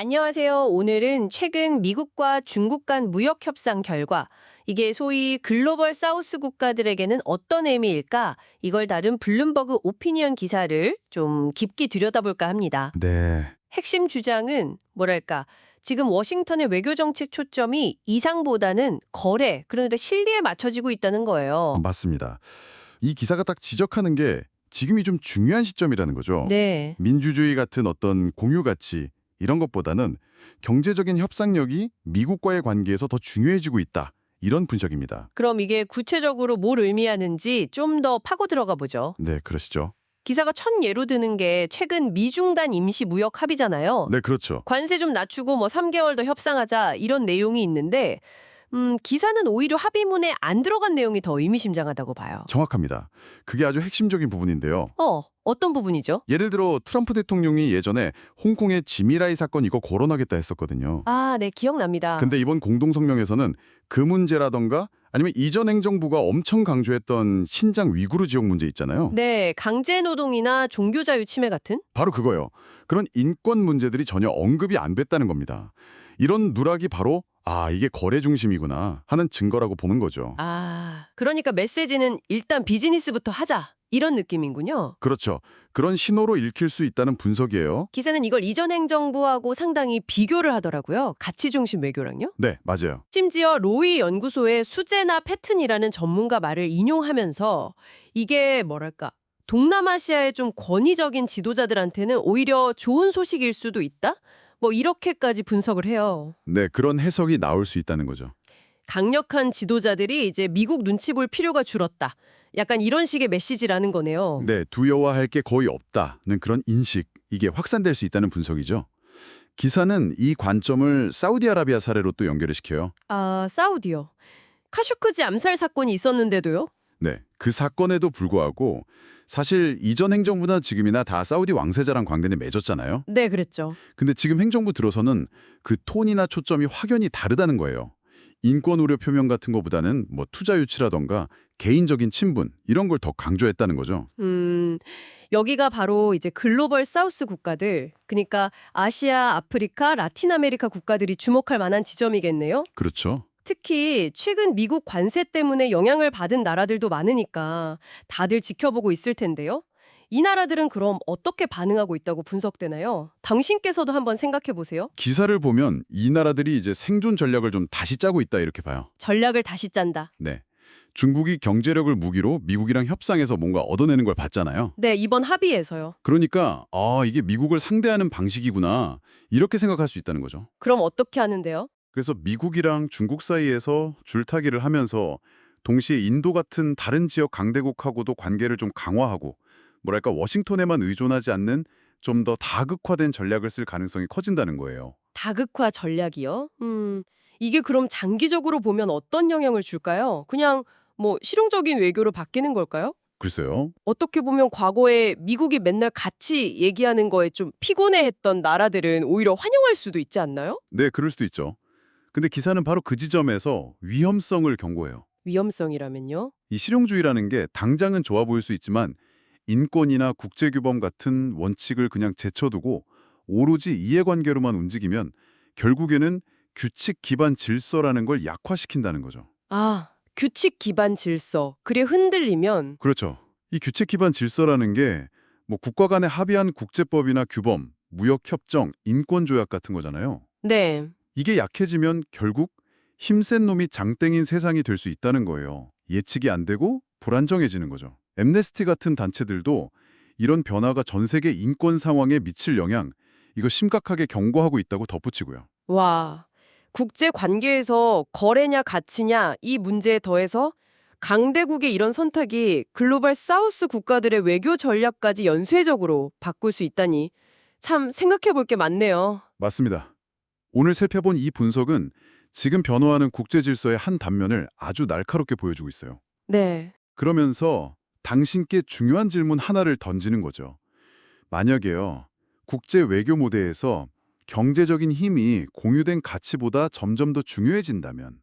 안녕하세요. 오늘은 최근 미국과 중국 간 무역 협상 결과, 이게 소위 글로벌 사우스 국가들에게는 어떤 의미일까? 이걸 다룬 블룸버그 오피니언 기사를 좀 깊게 들여다볼까 합니다. 네, 핵심 주장은 뭐랄까? 지금 워싱턴의 외교 정책 초점이 이상보다는 거래, 그런데 실리에 맞춰지고 있다는 거예요. 맞습니다. 이 기사가 딱 지적하는 게 지금이 좀 중요한 시점이라는 거죠. 네. 민주주의 같은 어떤 공유 가치 이런 것보다는 경제적인 협상력이 미국과의 관계에서 더 중요해지고 있다. 이런 분석입니다. 그럼 이게 구체적으로 뭘 의미하는지 좀 더 파고 들어가 보죠. 네, 그러시죠. 기사가 첫 예로 드는 게 최근 미중단 임시 무역 합의잖아요. 네, 그렇죠. 관세 좀 낮추고 뭐 3개월 더 협상하자 이런 내용이 있는데 기사는 오히려 합의문에 안 들어간 내용이 더 의미심장하다고 봐요. 정확합니다. 그게 아주 핵심적인 부분인데요. 어떤 부분이죠? 예를 들어 트럼프 대통령이 예전에 홍콩의 지미라이 사건 이거 거론하겠다 했었거든요. 아, 네, 기억납니다. 근데 이번 공동성명에서는 그 문제라던가 아니면 이전 행정부가 엄청 강조했던 신장 위구르 지역 문제 있잖아요. 네, 강제노동이나 종교자유 침해 같은? 바로 그거예요. 그런 인권 문제들이 전혀 언급이 안 됐다는 겁니다. 이런 누락이 바로 이게 거래 중심이구나 하는 증거라고 보는 거죠. 아, 그러니까 메시지는 일단 비즈니스부터 하자 이런 느낌이군요. 그렇죠. 그런 신호로 읽힐 수 있다는 분석이에요. 기사는 이걸 이전 행정부하고 상당히 비교를 하더라고요. 가치 중심 외교랑요. 네, 맞아요. 심지어 로이 연구소의 수제나 패튼이라는 전문가 말을 인용하면서 이게 뭐랄까 동남아시아의 좀 권위적인 지도자들한테는 오히려 좋은 소식일 수도 있다? 뭐 이렇게까지 분석을 해요. 네, 그런 해석이 나올 수 있다는 거죠. 강력한 지도자들이 이제 미국 눈치 볼 필요가 줄었다. 약간 이런 식의 메시지라는 거네요. 네, 두려워할 게 거의 없다는 그런 인식, 이게 확산될 수 있다는 분석이죠. 기사는 이 관점을 사우디아라비아 사례로 또 연결을 시켜요. 아, 사우디요. 카슈크지 암살 사건이 있었는데도요? 네, 그 사건에도 불구하고 사실 이전 행정부나 지금이나 다 사우디 왕세자랑 관계는 맺었잖아요. 네, 그랬죠. 근데 지금 행정부 들어서는 그 톤이나 초점이 확연히 다르다는 거예요. 인권 우려 표명 같은 거보다는 뭐 투자 유치라던가 개인적인 친분 이런 걸 더 강조했다는 거죠. 여기가 바로 이제 글로벌 사우스 국가들, 그러니까 아시아, 아프리카, 라틴 아메리카 국가들이 주목할 만한 지점이겠네요. 그렇죠. 특히 최근 미국 관세 때문에 영향을 받은 나라들도 많으니까 다들 지켜보고 있을 텐데요. 이 나라들은 그럼 어떻게 반응하고 있다고 분석되나요? 당신께서도 한번 생각해 보세요. 기사를 보면 이 나라들이 이제 생존 전략을 좀 다시 짜고 있다 이렇게 봐요. 전략을 다시 짠다. 네. 중국이 경제력을 무기로 미국이랑 협상해서 뭔가 얻어내는 걸 봤잖아요. 네, 이번 합의에서요. 그러니까 이게 미국을 상대하는 방식이구나 이렇게 생각할 수 있다는 거죠. 그럼 어떻게 하는데요? 그래서 미국이랑 중국 사이에서 줄타기를 하면서 동시에 인도 같은 다른 지역 강대국하고도 관계를 좀 강화하고 뭐랄까 워싱턴에만 의존하지 않는 좀 더 다극화된 전략을 쓸 가능성이 커진다는 거예요. 다극화 전략이요? 이게 그럼 장기적으로 보면 어떤 영향을 줄까요? 그냥 뭐 실용적인 외교로 바뀌는 걸까요? 글쎄요. 어떻게 보면 과거에 미국이 맨날 같이 얘기하는 거에 좀 피곤해했던 나라들은 오히려 환영할 수도 있지 않나요? 네, 그럴 수도 있죠. 근데 기사는 바로 그 지점에서 위험성을 경고해요. 위험성이라면요? 이 실용주의라는 게 당장은 좋아 보일 수 있지만 인권이나 국제규범 같은 원칙을 그냥 제쳐두고 오로지 이해관계로만 움직이면 결국에는 규칙 기반 질서라는 걸 약화시킨다는 거죠. 아, 규칙 기반 질서. 그게 흔들리면 그렇죠. 이 규칙 기반 질서라는 게 뭐 국가 간에 합의한 국제법이나 규범, 무역협정, 인권조약 같은 거잖아요. 네. 이게 약해지면 결국 힘센 놈이 장땡인 세상이 될 수 있다는 거예요. 예측이 안 되고 불안정해지는 거죠. 엠네스티 같은 단체들도 이런 변화가 전 세계 인권 상황에 미칠 영향, 이거 심각하게 경고하고 있다고 덧붙이고요. 와, 국제 관계에서 거래냐 가치냐 이 문제에 더해서 강대국의 이런 선택이 글로벌 사우스 국가들의 외교 전략까지 연쇄적으로 바꿀 수 있다니 참 생각해 볼 게 많네요. 맞습니다. 오늘 살펴본 이 분석은 지금 변화하는 국제 질서의 한 단면을 아주 날카롭게 보여주고 있어요. 네. 그러면서 당신께 중요한 질문 하나를 던지는 거죠. 만약에요, 국제 외교 무대에서 경제적인 힘이 공유된 가치보다 점점 더 중요해진다면,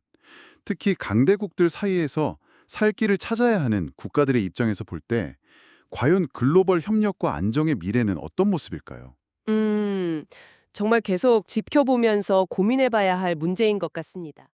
특히 강대국들 사이에서 살 길을 찾아야 하는 국가들의 입장에서 볼 때 과연 글로벌 협력과 안정의 미래는 어떤 모습일까요? 음, 정말 계속 지켜보면서 고민해봐야 할 문제인 것 같습니다.